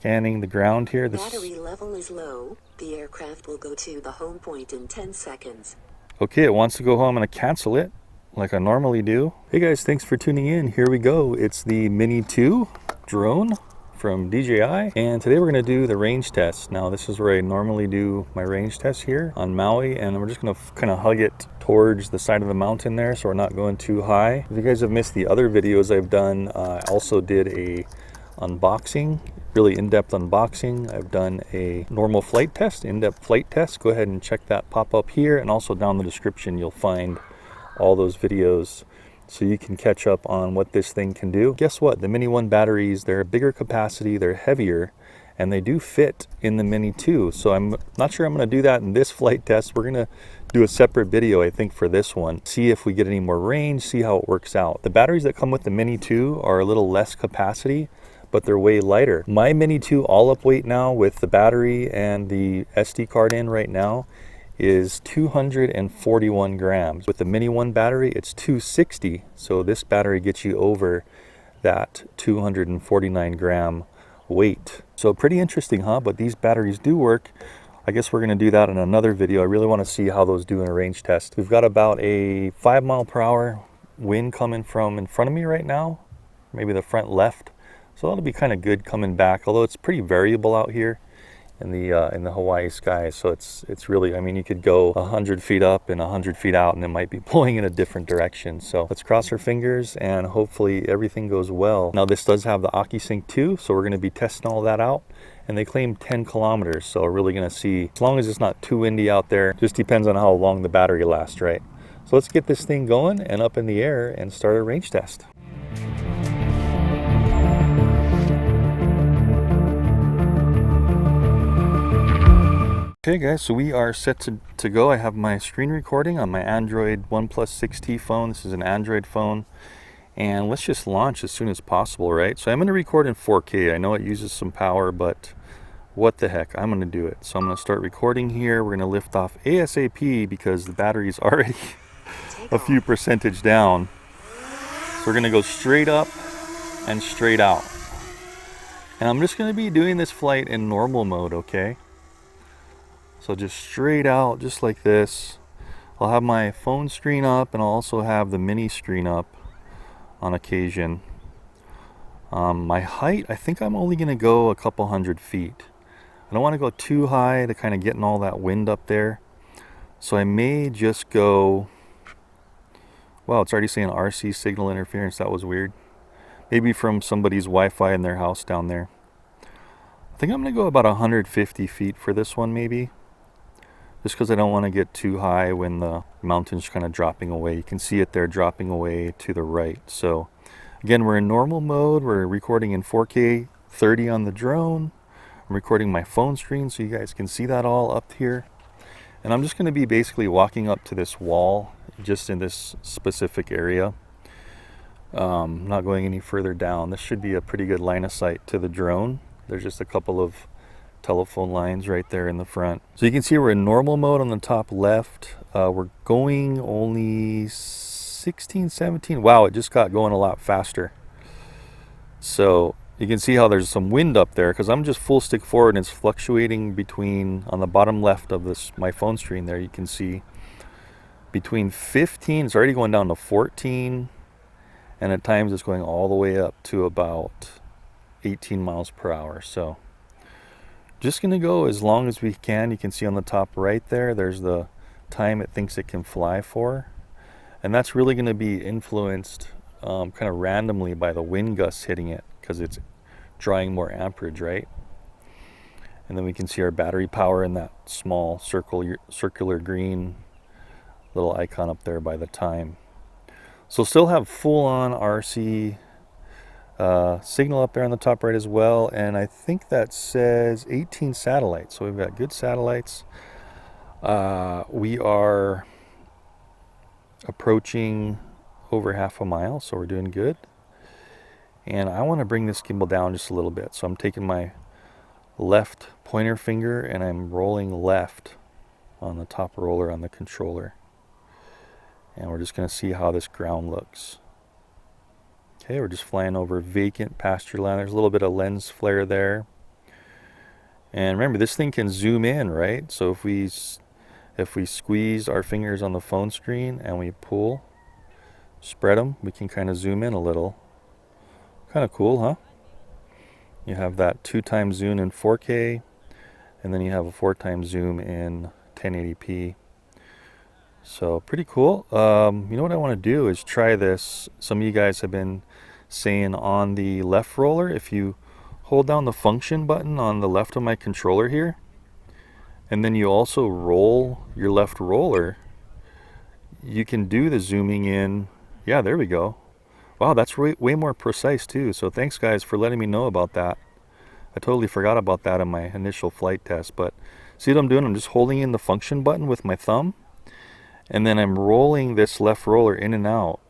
scanning the ground here. Battery level is low. The aircraft will go to the home point in 10 seconds. Okay, it wants to go home. I'm going to cancel it like I normally do. Hey guys, thanks for tuning in. Here we go. It's the Mini 2 drone from DJI, and today we're going to do the range test. Now this is where I normally do my range test here on Maui, and we're just going to kind of hug it towards the side of the mountain there so we're not going too high. If you guys have missed the other videos I've done, I also did a unboxing, really in-depth unboxing. I've done a normal flight test, in-depth flight test. Go ahead and check that pop up here, and also down in the description you'll find all those videos so you can catch up on what this thing can do. Guess what? The Mini 1 batteries, they're a bigger capacity, they're heavier, and they do fit in the Mini 2. So I'm not sure I'm going to do that in this flight test. We're going to do a separate video, I think, for this one. See if we get any more range, see how it works out. The batteries that come with the Mini 2 are a little less capacity, but they're way lighter. My Mini 2 all-up weight now with the battery and the SD card in right now is 241 grams. With the Mini 1 battery, it's 260. So this battery gets you over that 249 gram weight. So pretty interesting, huh? But these batteries do work. I guess we're going to do that in another video. I really want to see how those do in a range test. We've got about a 5 mile per hour wind coming from in front of me right now, maybe the front left. So that'll be kind of good coming back, although it's pretty variable out here in the Hawaii sky. So it's really, I mean, you could go 100 feet up and 100 feet out and it might be blowing in a different direction. So let's cross our fingers and hopefully everything goes well. Now this does have the AkiSync 2, so we're going to be testing all that out, and they claim 10 kilometers. So we're really going to see, as long as it's not too windy out there, just depends on how long the battery lasts, right? So let's get this thing going and up in the air and start a range test. Okay guys, so we are set to go. I have my screen recording on my Android OnePlus 6T phone. This is an Android phone. And let's just launch as soon as possible, right? So I'm going to record in 4K. I know it uses some power, but what the heck, I'm going to do it. So I'm going to start recording here. We're going to lift off ASAP because the battery's already a few percentage down. So we're going to go straight up and straight out. And I'm just going to be doing this flight in normal mode, okay? So just straight out, just like this. I'll have my phone screen up, and I'll also have the Mini screen up on occasion. My height, I think I'm only going to go a couple 100 feet. I don't want to go too high to kind of get in all that wind up there. So I may just go, wow, it's already saying RC signal interference. That was weird. Maybe from somebody's Wi-Fi in their house down there. I think I'm going to go about 150 feet for this one, maybe. Just because I don't want to get too high when the mountain's kind of dropping away. You can see it there dropping away to the right. So again, we're in normal mode. We're recording in 4K 30 on the drone. I'm recording my phone screen so you guys can see that all up here. And I'm just going to be basically walking up to this wall just in this specific area. Not going any further down. This should be a pretty good line of sight to the drone. There's just a couple of telephone lines right there in the front. So you can see we're in normal mode on the top left. We're going only 16, 17. Wow, it just got going a lot faster. So you can see how there's some wind up there because I'm just full stick forward and it's fluctuating between, on the bottom left of this my phone screen there, you can see between 15, it's already going down to 14, and at times it's going all the way up to about 18 miles per hour. So just going to go as long as we can. You can see on the top right there, there's the time it thinks it can fly for. And that's really going to be influenced kind of randomly by the wind gusts hitting it because it's drawing more amperage, right? And then we can see our battery power in that small circular green little icon up there by the time. So still have full-on RC signal up there on the top right as well, and I think that says 18 satellites, so we've got good satellites. We are approaching over half a mile, so we're doing good. And I want to bring this gimbal down just a little bit, so I'm taking my left pointer finger and I'm rolling left on the top roller on the controller, and we're just going to see how this ground looks. Okay, we're just flying over vacant pasture land. There's a little bit of lens flare there. And remember, this thing can zoom in, right? So if we squeeze our fingers on the phone screen and we pull, spread them, we can kind of zoom in a little. Kind of cool, huh? You have that 2x zoom in 4K, and then you have a 4x zoom in 1080p. So pretty cool. You know what I want to do is try this. Some of you guys have been saying on the left roller, if you hold down the function button on the left of my controller here, and then you also roll your left roller, you can do the zooming in. Yeah, there we go. Wow, that's way more precise too. So thanks guys for letting me know about that. I totally forgot about that in my initial flight test. But see what I'm doing? I'm just holding in the function button with my thumb, and then I'm rolling this left roller in and out.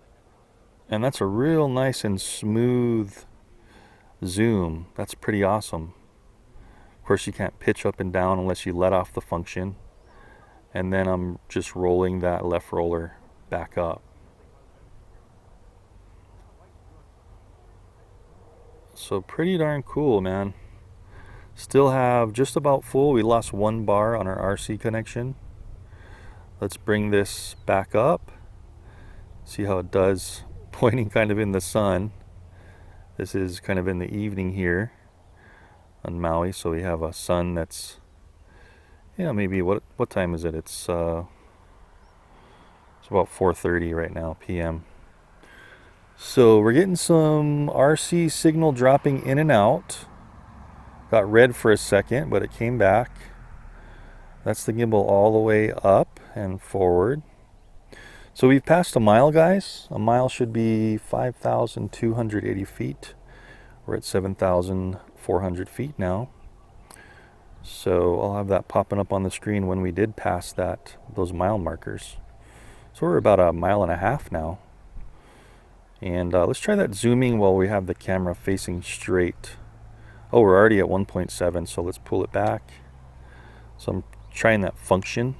And that's a real nice and smooth zoom. That's pretty awesome. Of course, you can't pitch up and down unless you let off the function. And then I'm just rolling that left roller back up. So pretty darn cool, man. Still have just about full. We lost one bar on our RC connection. Let's bring this back up. See how it does, pointing kind of in the sun. This is kind of in the evening here on Maui, so we have a sun that's, yeah, maybe what time is it? It's about 4:30 right now p.m. So we're getting some RC signal dropping in and out. Got red for a second, but it came back. That's the gimbal all the way up and forward. So we've passed a mile, guys. A mile should be 5,280 feet. We're at 7,400 feet now. So I'll have that popping up on the screen when we did pass those mile markers. So we're about a mile and a half now. And let's try that zooming while we have the camera facing straight. Oh, we're already at 1.7, so let's pull it back. So I'm trying that function,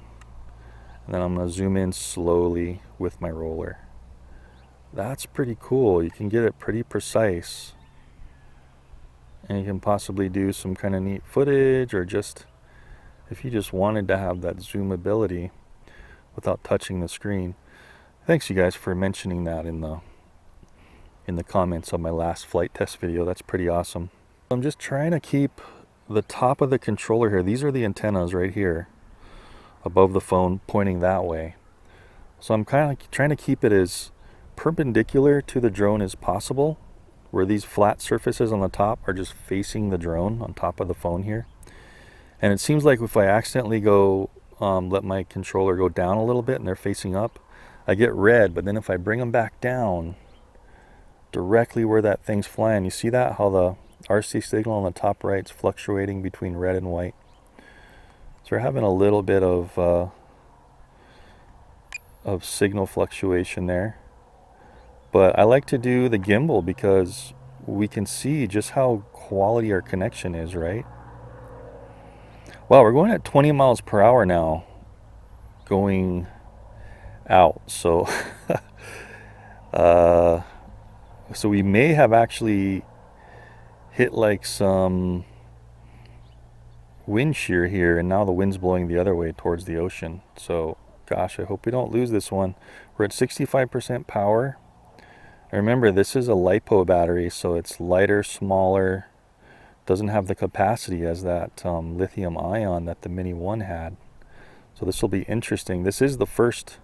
and then I'm going to zoom in slowly with my roller. That's pretty cool. You can get it pretty precise. And you can possibly do some kind of neat footage, or just if you just wanted to have that zoom ability without touching the screen. Thanks you guys for mentioning that in the comments on my last flight test video. That's pretty awesome. I'm just trying to keep the top of the controller here. These are the antennas right here above the phone pointing that way. So I'm kind of trying to keep it as perpendicular to the drone as possible, where these flat surfaces on the top are just facing the drone on top of the phone here. And it seems like if I accidentally go let my controller go down a little bit and they're facing up, I get red. But then if I bring them back down directly where that thing's flying, you see that, how the RC signal on the top right is fluctuating between red and white. So we're having a little bit of signal fluctuation there. But I like to do the gimbal because we can see just how quality our connection is, right? Wow, we're going at 20 miles per hour now going out. So so we may have actually hit like some wind shear here, and now the wind's blowing the other way towards the ocean. So gosh, I hope we don't lose this one. We're at 65% power. Remember, this is a LiPo battery, so it's lighter, smaller, doesn't have the capacity as that lithium ion that the Mini 1 had. So this will be interesting. This is the first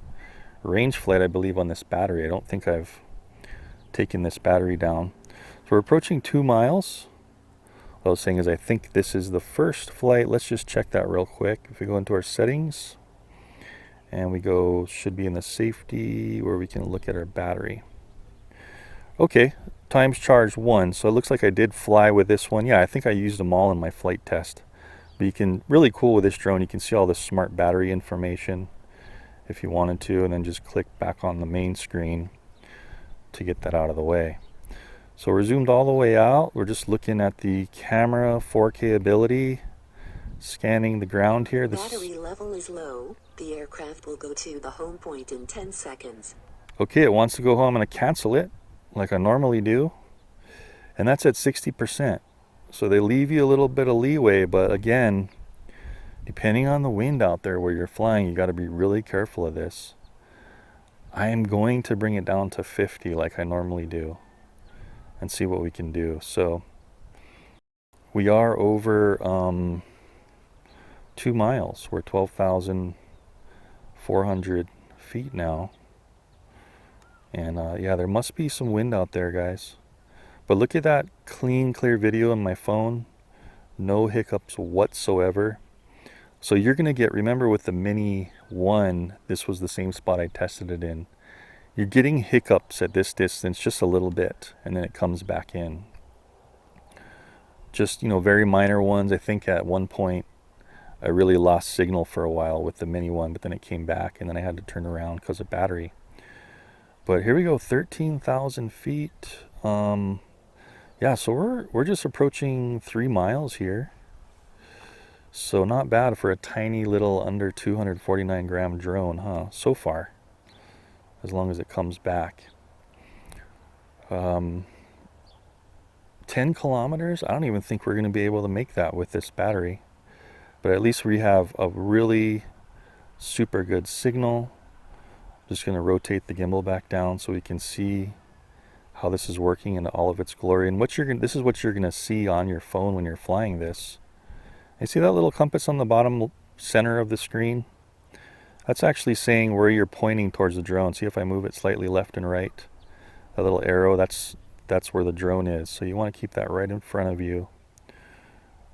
range flight, I believe, on this battery. I don't think I've taken this battery down. So we're approaching 2 miles. What I was saying is I think this is the first flight. Let's just check that real quick. If we go into our settings and we go, should be in the safety where we can look at our battery. Okay, times charged 1. So it looks like I did fly with this one. Yeah, I think I used them all in my flight test. But you can, really cool with this drone, you can see all the smart battery information if you wanted to, and then just click back on the main screen to get that out of the way. So we're zoomed all the way out. We're just looking at the camera 4K ability, scanning the ground here. Battery level is low. The aircraft will go to the home point in 10 seconds. Okay, it wants to go home. I'm going to cancel it like I normally do. And that's at 60%. So they leave you a little bit of leeway, but again, depending on the wind out there where you're flying, you got to be really careful of this. I am going to bring it down to 50 like I normally do and see what we can do. So we are over 2 miles. We're 12,400 feet now. And yeah, there must be some wind out there, guys. But look at that clean, clear video on my phone. No hiccups whatsoever. So you're going to get, remember with the Mini 1, this was the same spot I tested it in. You're getting hiccups at this distance just a little bit, and then it comes back in. Just, you know, very minor ones. I think at one point I really lost signal for a while with the Mini 1, but then it came back, and then I had to turn around because of battery. But here we go, 13,000 feet. Yeah, so we're just approaching 3 miles here. So not bad for a tiny little under 249 gram drone, huh? So far, as long as it comes back. 10 kilometers? I don't even think we're going to be able to make that with this battery. But at least we have a really super good signal. Just going to rotate the gimbal back down so we can see how this is working in all of its glory. And this is what you're going to see on your phone when you're flying this. You see that little compass on the bottom center of the screen? That's actually saying where you're pointing towards the drone. See if I move it slightly left and right? That little arrow, that's where the drone is. So you want to keep that right in front of you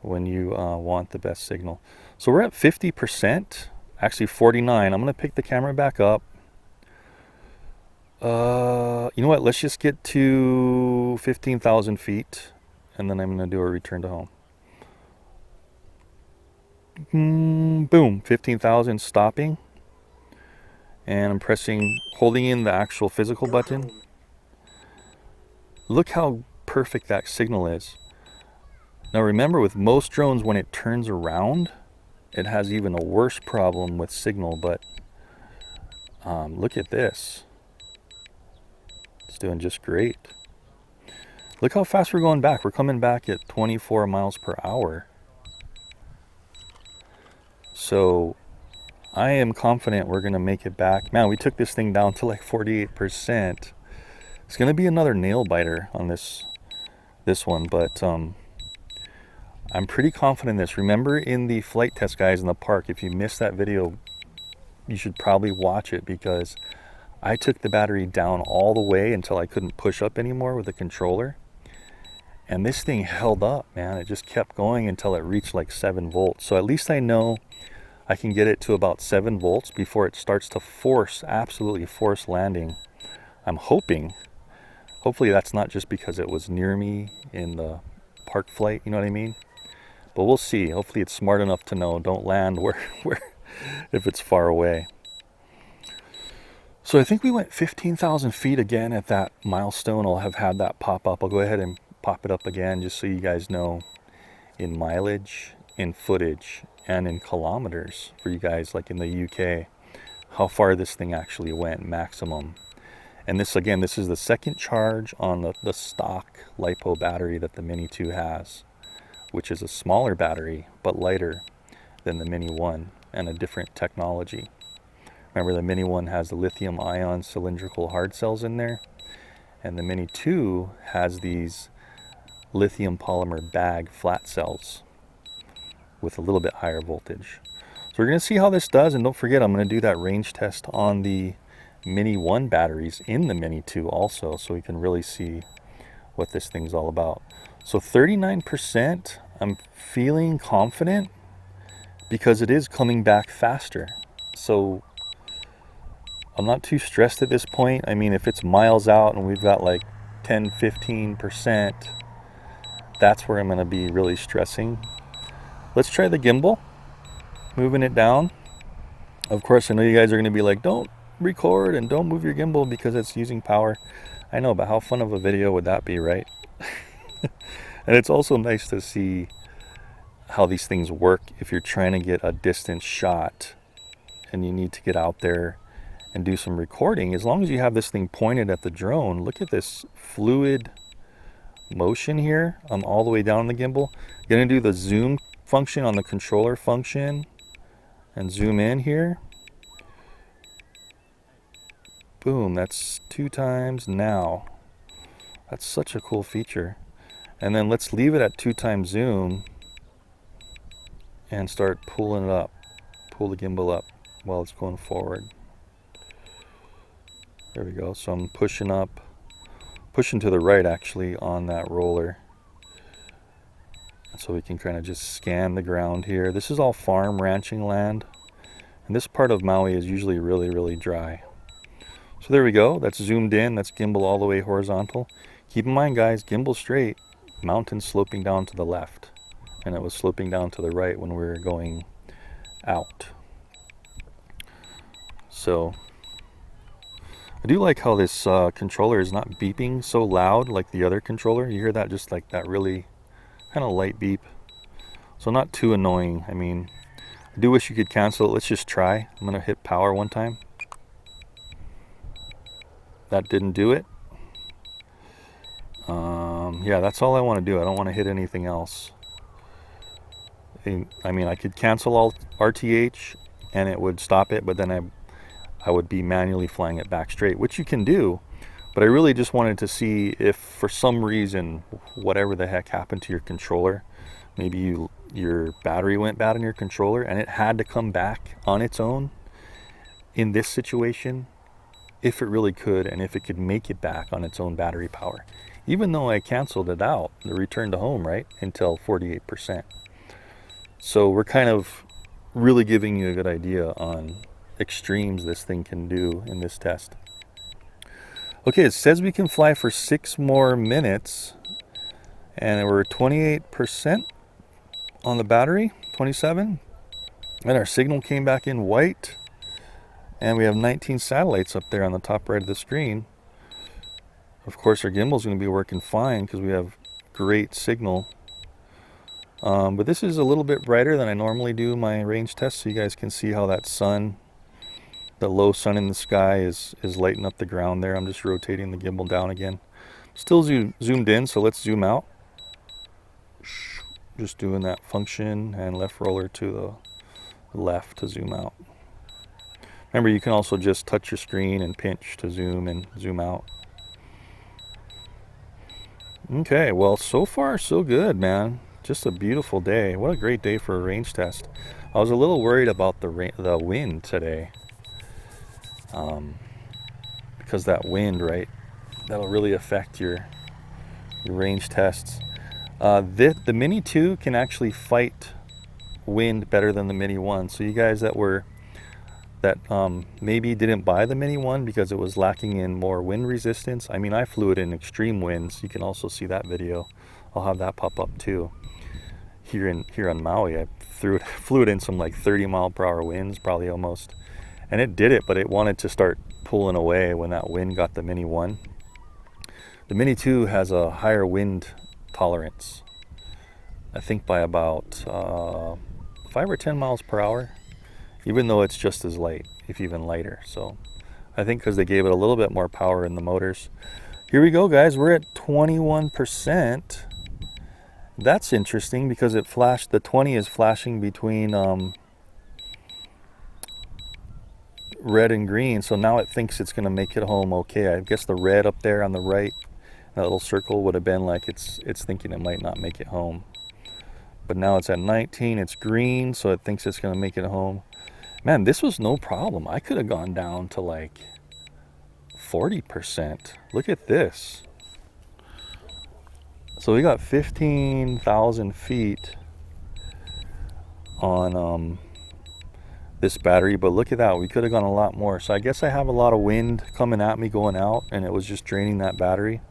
when you want the best signal. So we're at 50%, actually 49. I'm going to pick the camera back up. You know what? Let's just get to 15,000 feet, and then I'm going to do a return to home. Boom, 15,000, stopping. And I'm holding in the actual physical button. Look how perfect that signal is. Now remember, with most drones, when it turns around, it has even a worse problem with signal, but look at this. It's doing just great. Look how fast we're going back. We're coming back at 24 miles per hour. So I am confident we're going to make it back. Man, we took this thing down to like 48%. It's going to be another nail biter on this one, but I'm pretty confident in this. Remember in the flight test, guys, in the park, if you missed that video, you should probably watch it, because I took the battery down all the way until I couldn't push up anymore with the controller. And this thing held up, man. It just kept going until it reached like 7 volts. So at least I know I can get it to about 7 volts before it starts to absolutely force landing. I'm hoping. Hopefully that's not just because it was near me in the park flight, you know what I mean? But we'll see. Hopefully it's smart enough to know don't land where if it's far away. So I think we went 15,000 feet again at that milestone. I'll have had that pop up. I'll go ahead and pop it up again just so you guys know in mileage, in footage, and in kilometers for you guys like in the UK, how far this thing actually went maximum. And this, again, this is the second charge on the stock LiPo battery that the Mini 2 has, which is a smaller battery but lighter than the Mini 1 and a different technology. Remember, the Mini 1 has the lithium ion cylindrical hard cells in there, and the Mini 2 has these lithium polymer bag flat cells with a little bit higher voltage. So we're going to see how this does, and don't forget, I'm going to do that range test on the Mini 1 batteries in the Mini 2 also, so we can really see what this thing's all about. So 39%, I'm feeling confident because it is coming back faster. So I'm not too stressed at this point. I mean, if it's miles out and we've got like 10-15%, that's where I'm going to be really stressing. Let's try the gimbal, moving it down. Of course, I know you guys are going to be like, don't record and don't move your gimbal because it's using power. I know, but how fun of a video would that be, right? And it's also nice to see how these things work if you're trying to get a distant shot and you need to get out there and do some recording. As long as you have this thing pointed at the drone, look at this fluid, motion here. I'm all the way down the gimbal. Gonna do the zoom function on the controller function and zoom in here. Boom, that's 2 times now. That's such a cool feature. And then let's leave it at 2 times zoom and start pulling it up. Pull the gimbal up while it's going forward. There we go. So I'm pushing up, pushing to the right actually on that roller. So we can kind of just scan the ground here. This is all farm ranching land. And this part of Maui is usually really, really dry. So there we go. That's zoomed in. That's gimbal all the way horizontal. Keep in mind, guys, gimbal straight, mountain sloping down to the left. And it was sloping down to the right when we were going out. So I do like how this controller is not beeping so loud like the other controller. You hear that, just like that really kind of light beep. So not too annoying. I mean, I do wish you could cancel it. Let's just try. I'm going to hit power one time. That didn't do it. Yeah, that's all I want to do. I don't want to hit anything else. I mean, I could cancel all RTH and it would stop it, but then I would be manually flying it back straight, which you can do. But I really just wanted to see if for some reason, whatever the heck happened to your controller, maybe your battery went bad on your controller and it had to come back on its own in this situation, if it really could, and if it could make it back on its own battery power. Even though I canceled it out, the return to home, right, until 48%. So we're kind of really giving you a good idea on extremes this thing can do in this test. Okay, it says we can fly for 6 more minutes, and we're 28% on the battery, 27, and our signal came back in white, and we have 19 satellites up there on the top right of the screen. Of course, our gimbal's going to be working fine because we have great signal. But this is a little bit brighter than I normally do my range test, so you guys can see how that sun, the low sun in the sky is lighting up the ground there. I'm just rotating the gimbal down again. Still zoomed in, so let's zoom out. Just doing that function and left roller to the left to zoom out. Remember, you can also just touch your screen and pinch to zoom and zoom out. Okay, well, so far so good, man. Just a beautiful day. What a great day for a range test. I was a little worried about the wind today. Because that wind, right, that'll really affect your range tests. The Mini 2 can actually fight wind better than the Mini 1. So you guys that maybe didn't buy the Mini 1 because it was lacking in more wind resistance. I mean, I flew it in extreme winds. You can also see that video. I'll have that pop up too. Here on Maui, I flew it in some like 30-mile-per-hour winds, probably almost. And it did it, but it wanted to start pulling away when that wind got the Mini 1. The Mini 2 has a higher wind tolerance. I think by about 5 or 10 miles per hour. Even though it's just as light, if even lighter. So I think because they gave it a little bit more power in the motors. Here we go, guys. We're at 21%. That's interesting because it flashed, the 20 is flashing between red and green. So now it thinks it's going to make it home okay. I guess the red up there on the right, that little circle would have been like it's thinking it might not make it home. But now it's at 19. It's green, so it thinks it's going to make it home. Man, this was no problem. I could have gone down to like 40%. Look at this. So we got 15,000 feet on this battery, but look at that. We could have gone a lot more. So I guess I have a lot of wind coming at me going out, and it was just draining that battery.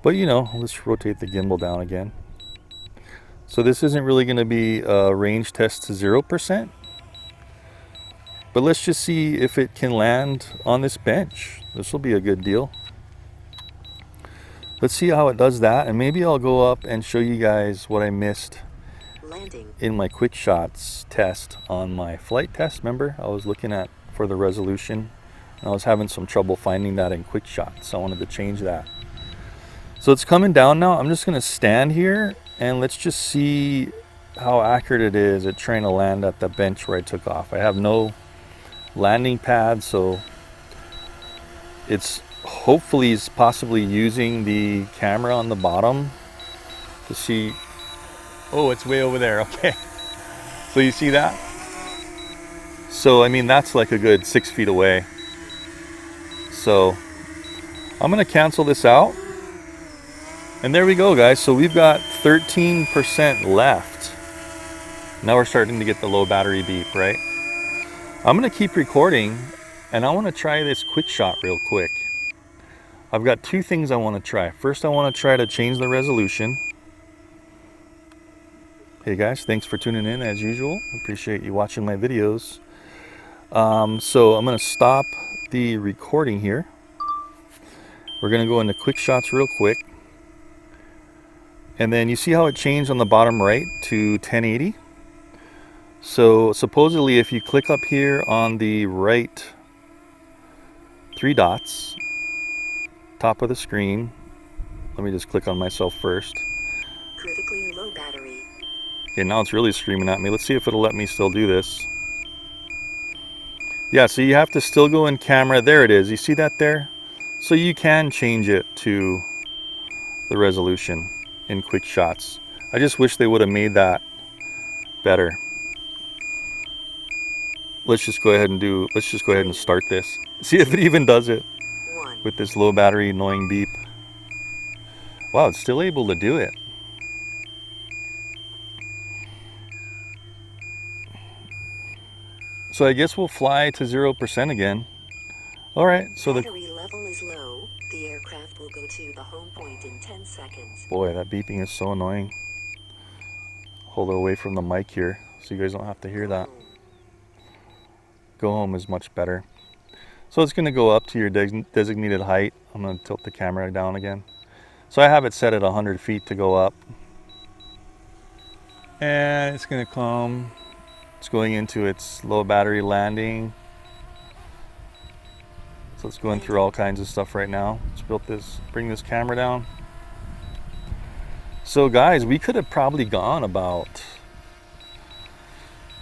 But you know, let's rotate the gimbal down again. So this isn't really going to be a range test to 0%. But let's just see if it can land on this bench. This will be a good deal. Let's see how it does that, and maybe I'll go up and show you guys what I missed in my quick shots test on my flight test. Remember, I was looking at for the resolution, and I was having some trouble finding that in quick shots, so I wanted to change that. So it's coming down now. I'm just gonna stand here and let's just see how accurate it is at trying to land at the bench where I took off. I have no landing pad, so it's hopefully is possibly using the camera on the bottom to see. Oh, it's way over there. Okay. So you see that? So I mean, that's like a good 6 feet away. So I'm gonna cancel this out. And there we go, guys. So we've got 13% left. Now we're starting to get the low battery beep, right? I'm gonna keep recording and I wanna try this quick shot real quick. I've got two things I wanna try. First, I wanna try to change the resolution. Hey guys, thanks for tuning in as usual. Appreciate you watching my videos. So I'm gonna stop the recording here. We're gonna go into quick shots real quick. And then you see how it changed on the bottom right to 1080? So supposedly if you click up here on the right three dots, top of the screen, let me just click on myself first. Critically low battery. Okay, now it's really screaming at me. Let's see if it'll let me still do this. Yeah, so you have to still go in camera. There it is. You see that there? So you can change it to the resolution in quick shots. I just wish they would have made that better. Let's just go ahead and start this. See if it even does it with this low battery annoying beep. Wow, it's still able to do it. So I guess we'll fly to 0% again. All right, so the battery level is low. The aircraft will go to the home point in 10 seconds. Boy, that beeping is so annoying. Hold it away from the mic here so you guys don't have to hear that. Go home is much better. So it's going to go up to your designated height. I'm going to tilt the camera down again. So I have it set at 100 feet to go up. And it's going to come. It's going into its low battery landing. So it's going through all kinds of stuff right now. Let's bring this camera down. So guys, we could have probably gone about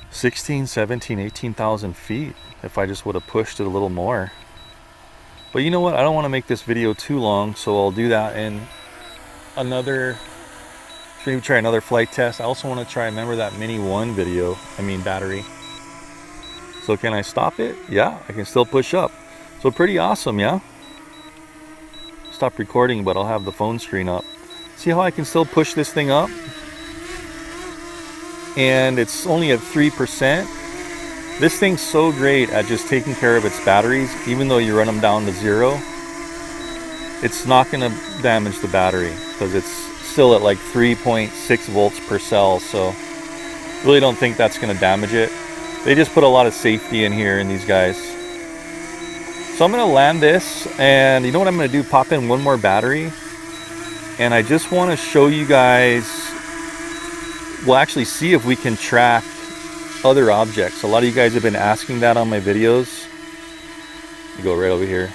16, 17, 18,000 feet if I just would have pushed it a little more. But you know what? I don't want to make this video too long, so I'll do that in another, maybe try another flight test. I also want to try, remember that Mini 1 video, battery. So can I stop it? Yeah, I can still push up. So pretty awesome, yeah? Stop recording, but I'll have the phone screen up. See how I can still push this thing up? And it's only at 3%. This thing's so great at just taking care of its batteries. Even though you run them down to 0, it's not going to damage the battery because it's still at like 3.6 volts per cell. So really don't think that's going to damage it. They just put a lot of safety in here in these guys. So I'm going to land this, and you know what I'm going to do? Pop in one more battery. And I just want to show you guys, we'll actually see if we can track other objects. A lot of you guys have been asking that on my videos. You go right over here.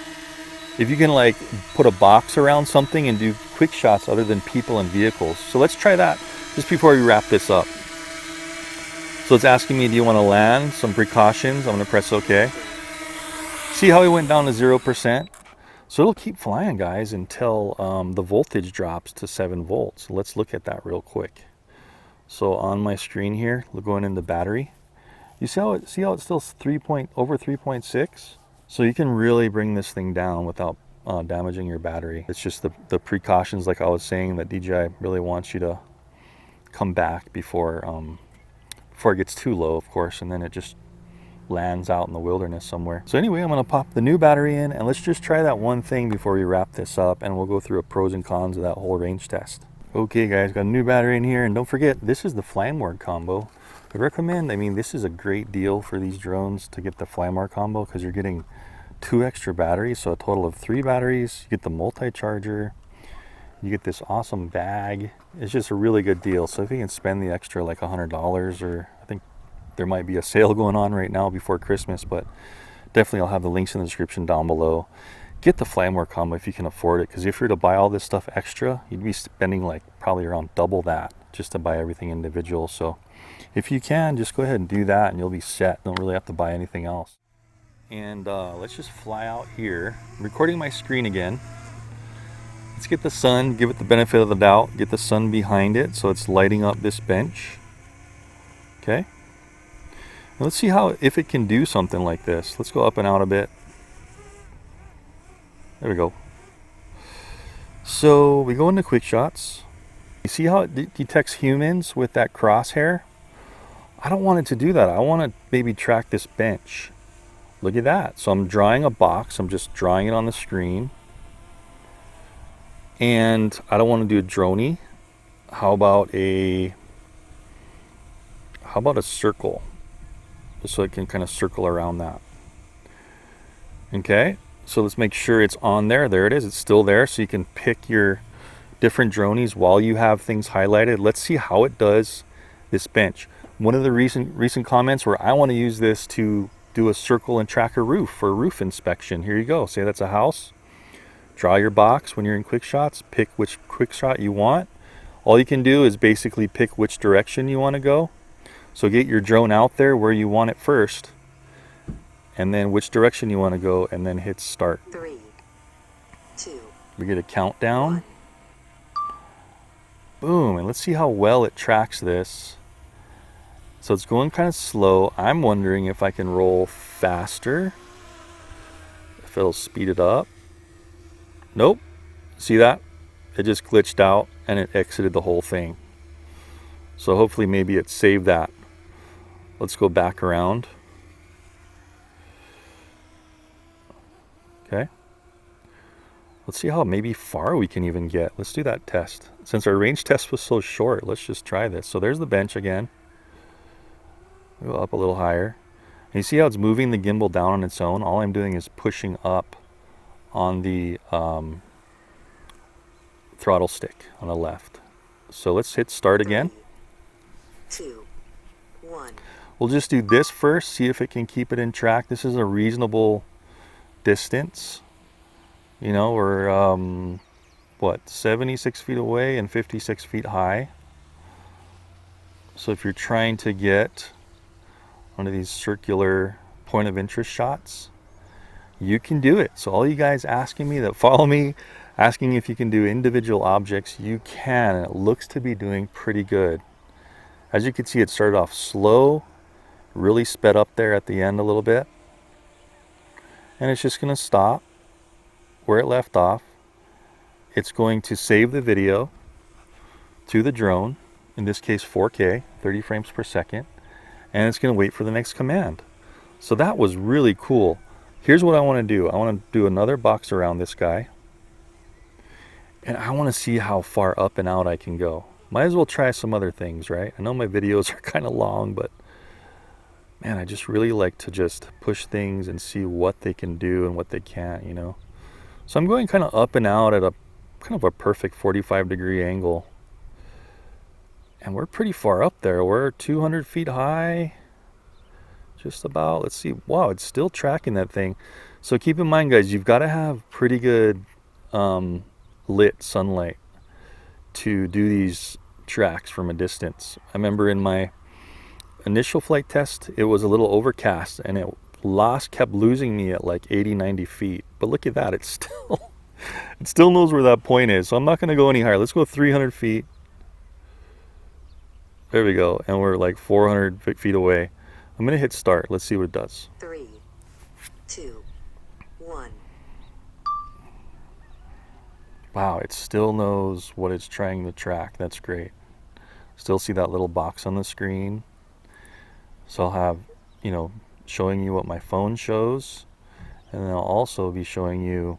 If you can like put a box around something and do quick shots other than people and vehicles. So let's try that just before we wrap this up. So it's asking me, do you want to land? Some precautions. I'm going to press OK. See how we went down to 0%? So it'll keep flying, guys, until the voltage drops to 7 volts. Let's look at that real quick. So on my screen here, going into battery, you see how it's still over 3.6? So you can really bring this thing down without damaging your battery. It's just the precautions, like I was saying, that DJI really wants you to come back before it gets too low, of course, and then it just lands out in the wilderness somewhere. So anyway, I'm going to pop the new battery in, and let's just try that one thing before we wrap this up, and we'll go through a pros and cons of that whole range test. Okay guys, got a new battery in here, and don't forget, this is the fly mode combo. I recommend, this is a great deal for these drones to get the fly mode combo because you're getting 2 extra batteries, so a total of 3 batteries. You get the multi-charger, you get this awesome bag. It's just a really good deal. So if you can spend the extra like $100, or I think there might be a sale going on right now before Christmas, but definitely I'll have the links in the description down below. get the Flymo combo if you can afford it, because if you're to buy all this stuff extra, you'd be spending like probably around double that just to buy everything individual. So if you can, just go ahead and do that and you'll be set. Don't really have to buy anything else. And let's just fly out here. I'm recording my screen again. Let's get the sun, give it the benefit of the doubt, get the sun behind it so it's lighting up this bench. Okay. Now let's see if it can do something like this. Let's go up and out a bit. There we go. So we go into quick shots. You see how it detects humans with that crosshair? I don't want it to do that. I want to maybe track this bench. Look at that. So I'm drawing a box. I'm just drawing it on the screen. And I don't want to do a droney. How about a circle? Just so it can kind of circle around that. Okay. So let's make sure it's on there. There it is. It's still there. So you can pick your different dronies while you have things highlighted. Let's see how it does this bench. One of the recent comments were, I want to use this to do a circle and track a roof for a roof inspection. Here you go. Say that's a house. Draw your box when you're in quick shots. Pick which quick shot you want. All you can do is basically pick which direction you want to go. So get your drone out there where you want it first, and then which direction you want to go, and then hit start. 3, 2. We get a countdown. Boom, and let's see how well it tracks this. So it's going kind of slow. I'm wondering if I can roll faster, if it'll speed it up. Nope. See that? It just glitched out and it exited the whole thing. So hopefully maybe it saved that. Let's go back around. Okay. Let's see how maybe far we can even get. Let's do that test. Since our range test was so short, let's just try this. So there's the bench again. Go up a little higher. And you see how it's moving the gimbal down on its own? All I'm doing is pushing up on the throttle stick on the left. So let's hit start again. 3, 2, 1. We'll just do this first, see if it can keep it in track. This is a reasonable distance. You know, we're, what, 76 feet away and 56 feet high. So if you're trying to get one of these circular point of interest shots, you can do it. So all you guys asking me that follow me, asking if you can do individual objects, you can. And it looks to be doing pretty good. As you can see, it started off slow, really sped up there at the end a little bit. And it's just going to stop where it left off. It's going to save the video to the drone, in this case 4K, 30 frames per second, and it's going to wait for the next command. So that was really cool. Here's what I want to do. I want to do another box around this guy, and I want to see how far up and out I can go. Might as well try some other things, right? I know my videos are kind of long, but man, I just really like to just push things and see what they can do and what they can't, you know. So I'm going kind of up and out at a kind of a perfect 45-degree angle. And we're pretty far up there. We're 200 feet high, just about. Let's see. Wow, it's still tracking that thing. So keep in mind, guys, you've got to have pretty good lit sunlight to do these tracks from a distance. I remember in my initial flight test, it was a little overcast and it kept losing me at like 80-90 feet. But look at that, it still knows where that point is. So I'm not going to go any higher. Let's go 300 feet. There we go, and we're like 400 feet away. I'm going to hit start. Let's see what it does. 3, 2, 1. Wow, it still knows what it's trying to track. That's great. Still see that little box on the screen. So I'll have, you know, showing you what my phone shows, and then I'll also be showing you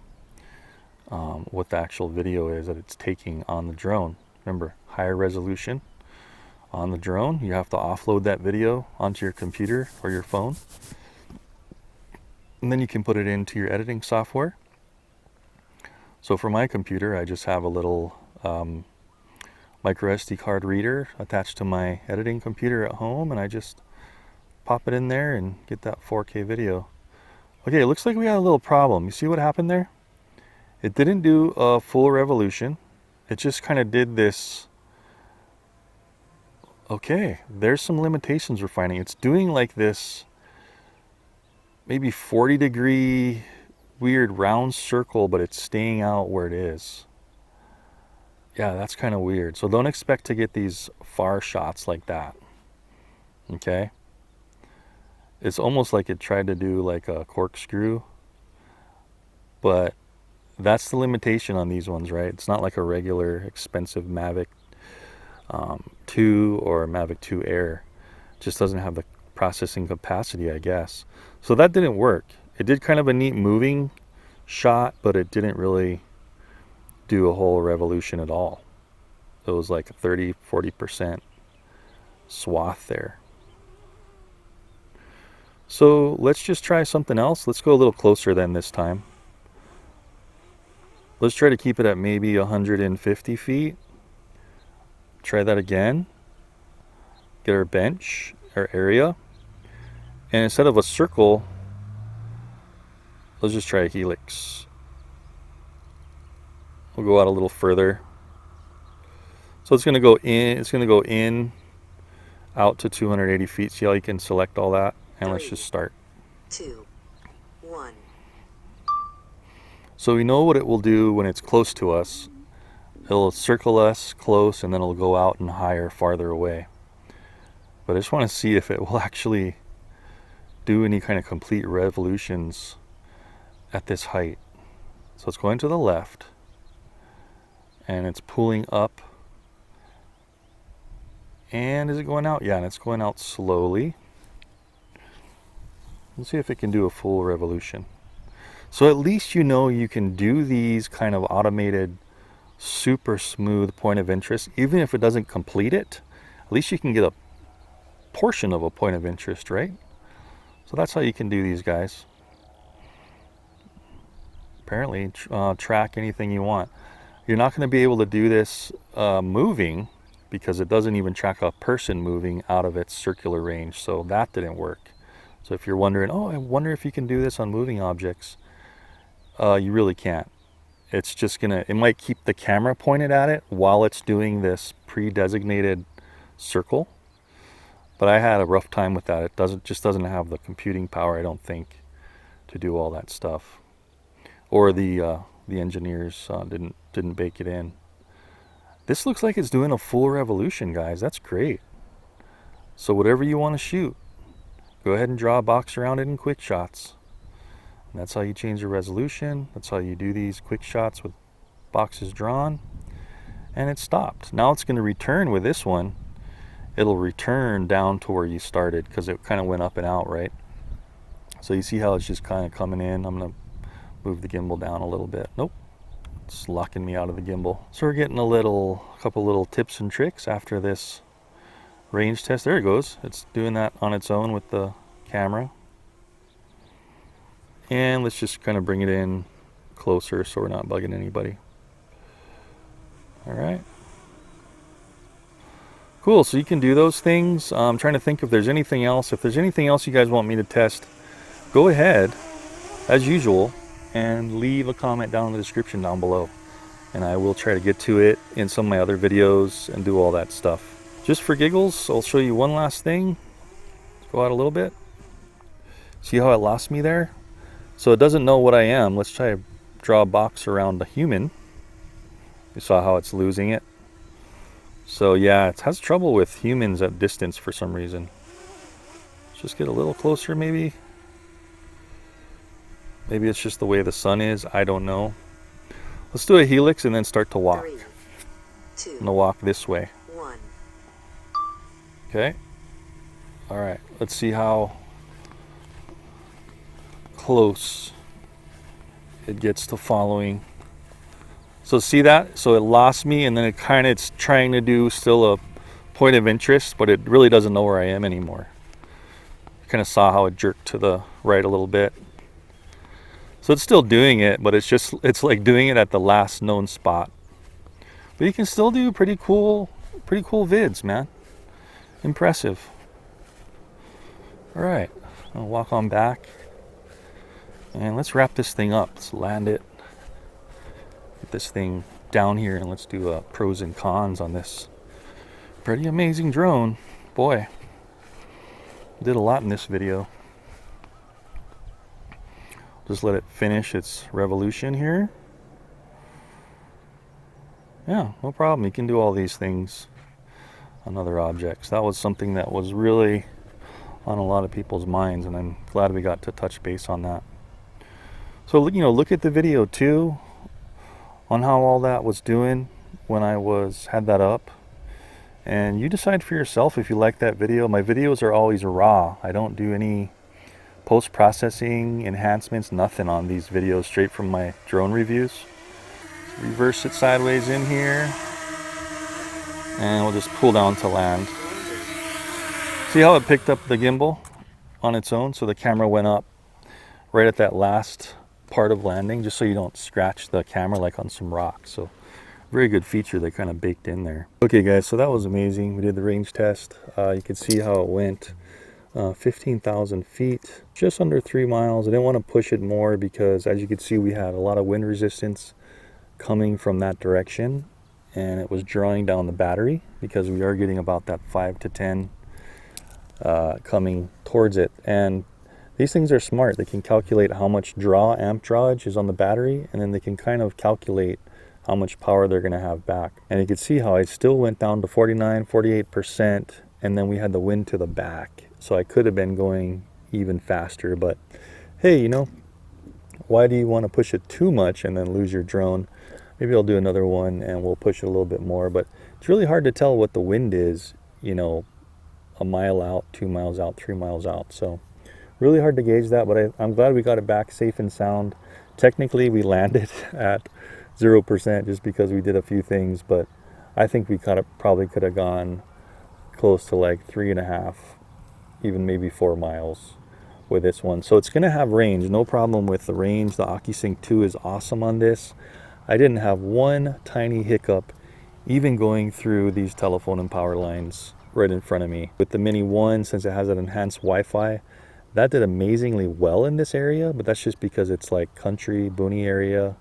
what the actual video is that it's taking on the drone. Remember, higher resolution on the drone. You have to offload that video onto your computer or your phone, and then you can put it into your editing software. So for my computer, I just have a little micro SD card reader attached to my editing computer at home, and I just pop it in there and get that 4K video. Okay, it looks like we got a little problem. You see what happened there? It didn't do a full revolution. It just kind of did this. Okay, there's some limitations we're finding. It's doing like this maybe 40-degree weird round circle, but it's staying out where it is. Yeah, that's kind of weird. So don't expect to get these far shots like that. Okay? It's almost like it tried to do like a corkscrew, but that's the limitation on these ones, right? It's not like a regular expensive Mavic 2 or Mavic 2 Air. It just doesn't have the processing capacity, I guess. So that didn't work. It did kind of a neat moving shot, but it didn't really do a whole revolution at all. It was like a 30-40% swath there. So let's just try something else. Let's go a little closer then this time. Let's try to keep it at maybe 150 feet. Try that again. Get our bench, our area. And instead of a circle, let's just try a helix. We'll go out a little further. So it's going to go in, out to 280 feet. See how you can select all that? And let's just start. 2, 1. So we know what it will do when it's close to us. It'll circle us close and then it'll go out and higher, farther away. But I just want to see if it will actually do any kind of complete revolutions at this height. So it's going to the left and it's pulling up. And is it going out? Yeah, and it's going out slowly. Let's see if it can do a full revolution. So at least you know you can do these kind of automated, super smooth point of interest. Even if it doesn't complete it, at least you can get a portion of a point of interest, right? So that's how you can do these guys. Apparently, track anything you want. You're not going to be able to do this moving, because it doesn't even track a person moving out of its circular range. So that didn't work. So if you're wondering, oh, I wonder if you can do this on moving objects, you really can't. It's just it might keep the camera pointed at it while it's doing this pre-designated circle. But I had a rough time with that. It just doesn't have the computing power, I don't think, to do all that stuff. Or the engineers didn't bake it in. This looks like it's doing a full revolution, guys. That's great. So whatever you want to shoot, go ahead and draw a box around it in quick shots. And that's how you change your resolution. That's how you do these quick shots with boxes drawn. And it stopped. Now it's going to return with this one. It'll return down to where you started because it kind of went up and out, right? So you see how it's just kind of coming in. I'm going to move the gimbal down a little bit. Nope. It's locking me out of the gimbal. So we're getting a couple little tips and tricks after this range test. There it goes. It's doing that on its own with the camera. And let's just kind of bring it in closer so we're not bugging anybody. All right. Cool, so you can do those things. I'm trying to think if there's anything else. If there's anything else you guys want me to test, go ahead, as usual, and leave a comment down in the description down below. And I will try to get to it in some of my other videos and do all that stuff. Just for giggles, I'll show you one last thing. Let's go out a little bit. See how it lost me there? So it doesn't know what I am. Let's try to draw a box around a human. You saw how it's losing it. So yeah, it has trouble with humans at distance for some reason. Let's just get a little closer maybe. Maybe it's just the way the sun is. I don't know. Let's do a helix and then start to walk. 3, 2, I'm going to walk this way. 1. Okay. All right. Let's see how close it gets to following. So see that? So it lost me, and then it's trying to do still a point of interest, but it really doesn't know where I am anymore. Kind of saw how it jerked to the right a little bit. So it's still doing it, but it's like doing it at the last known spot. But you can still do pretty cool vids, man. Impressive. All right, I'll walk on back. And let's wrap this thing up. Let's land it. Get this thing down here and let's do pros and cons on this pretty amazing drone. Boy, did a lot in this video. Just let it finish its revolution here. Yeah, no problem. You can do all these things on other objects. That was something that was really on a lot of people's minds, and I'm glad we got to touch base on that. So, you know, look at the video too on how all that was doing when I had that up, and you decide for yourself if you like that video. My videos are always raw. I don't do any post-processing enhancements, nothing on these videos, straight from my drone reviews. Reverse it sideways in here, and we'll just pull down to land. See how it picked up the gimbal on its own? So the camera went up right at that last part of landing, just so you don't scratch the camera like on some rocks. So very good feature they kind of baked in there. Okay guys, so that was amazing. We did the range test. You can see how it went. 15,000 feet, just under 3 miles. I didn't want to push it more because, as you can see, we had a lot of wind resistance coming from that direction, and it was drawing down the battery because we are getting about that 5 to 10 coming towards it. And these things are smart. They can calculate how much amp drawage is on the battery, and then they can kind of calculate how much power they're going to have back. And you can see how I still went down to 48%, and then we had the wind to the back. So I could have been going even faster, but hey, you know, why do you want to push it too much and then lose your drone? Maybe I'll do another one and we'll push it a little bit more, but it's really hard to tell what the wind is, you know, a mile out, 2 miles out, 3 miles out. So really hard to gauge that, but I'm glad we got it back safe and sound. Technically, we landed at 0% just because we did a few things, but I think we probably could have gone close to like 3.5, even maybe 4 miles with this one. So it's going to have range, no problem with the range. The OcuSync 2 is awesome on this. I didn't have one tiny hiccup even going through these telephone and power lines right in front of me. With the Mini 1, since it has an enhanced Wi-Fi, that did amazingly well in this area, but that's just because it's like country, boony area,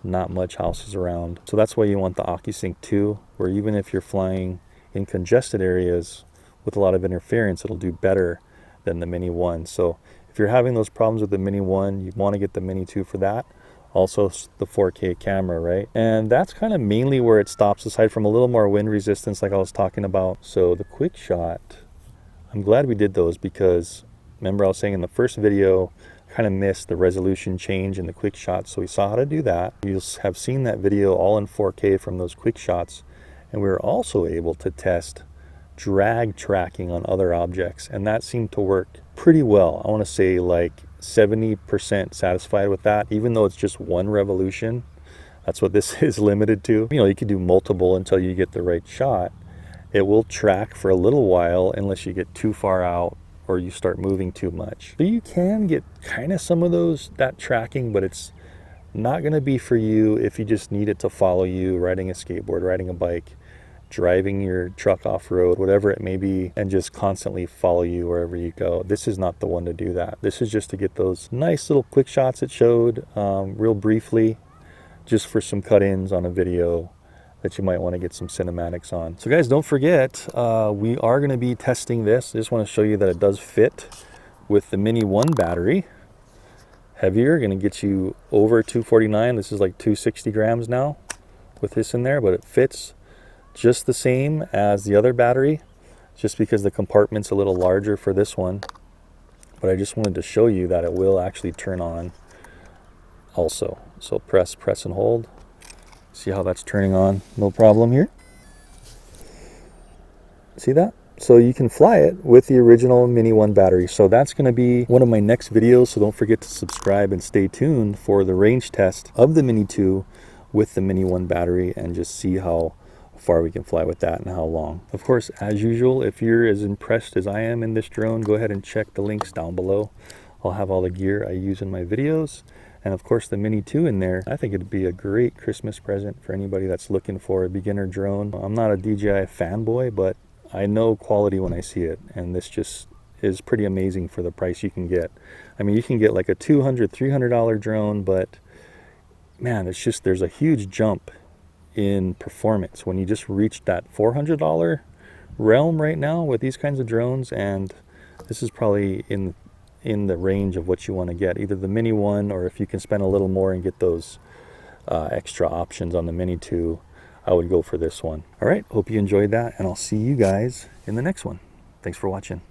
not much houses around. So that's why you want the OcuSync 2, where even if you're flying in congested areas with a lot of interference, it'll do better than the Mini 1. So if you're having those problems with the Mini 1, you want to get the Mini 2 for that. Also the 4K camera, right? And that's kind of mainly where it stops, aside from a little more wind resistance like I was talking about. So the quick shot, I'm glad we did those, because remember I was saying in the first video, I kind of missed the resolution change in the quick shots. So we saw how to do that. You'll have seen that video all in 4K from those quick shots. And we were also able to test drag tracking on other objects, and that seemed to work pretty well. I want to say like 70% satisfied with that, even though it's just one revolution. That's what this is limited to. You know, you can do multiple until you get the right shot. It will track for a little while unless you get too far out or you start moving too much. So you can get kind of some of that tracking, but it's not going to be for you if you just need it to follow you riding a skateboard, riding a bike, driving your truck off-road, whatever it may be, and just constantly follow you wherever you go. This is not the one to do that. This is just to get those nice little quick shots it showed real briefly, just for some cut-ins on a video that you might want to get some cinematics on. So guys, don't forget, we are going to be testing this. I just want to show you that it does fit with the Mini 1 battery. Heavier, going to get you over 249. This is like 260 grams now with this in there, but it fits just the same as the other battery, just because the compartment's a little larger for this one. But I just wanted to show you that it will actually turn on also. So press and hold. See how that's turning on, no problem here. See that? So you can fly it with the original Mini 1 battery. So that's going to be one of my next videos, so don't forget to subscribe and stay tuned for the range test of the Mini 2 with the Mini 1 battery, and just see how far we can fly with that and how long. Of course, as usual, if you're as impressed as I am in this drone, go ahead and check the links down below. I'll have all the gear I use in my videos, and of course the Mini 2 in there. I think it'd be a great Christmas present for anybody that's looking for a beginner drone. I'm not a DJI fanboy, but I know quality when I see it, and this just is pretty amazing for the price you can get. I mean, you can get like a $200, $300 drone, but man, it's just, there's a huge jump in performance when you just reach that $400 realm right now with these kinds of drones. And this is probably in the range of what you want to get, either the Mini 1, or if you can spend a little more and get those extra options on the Mini 2, I would go for this one. All right, hope you enjoyed that, and I'll see you guys in the next one. Thanks for watching.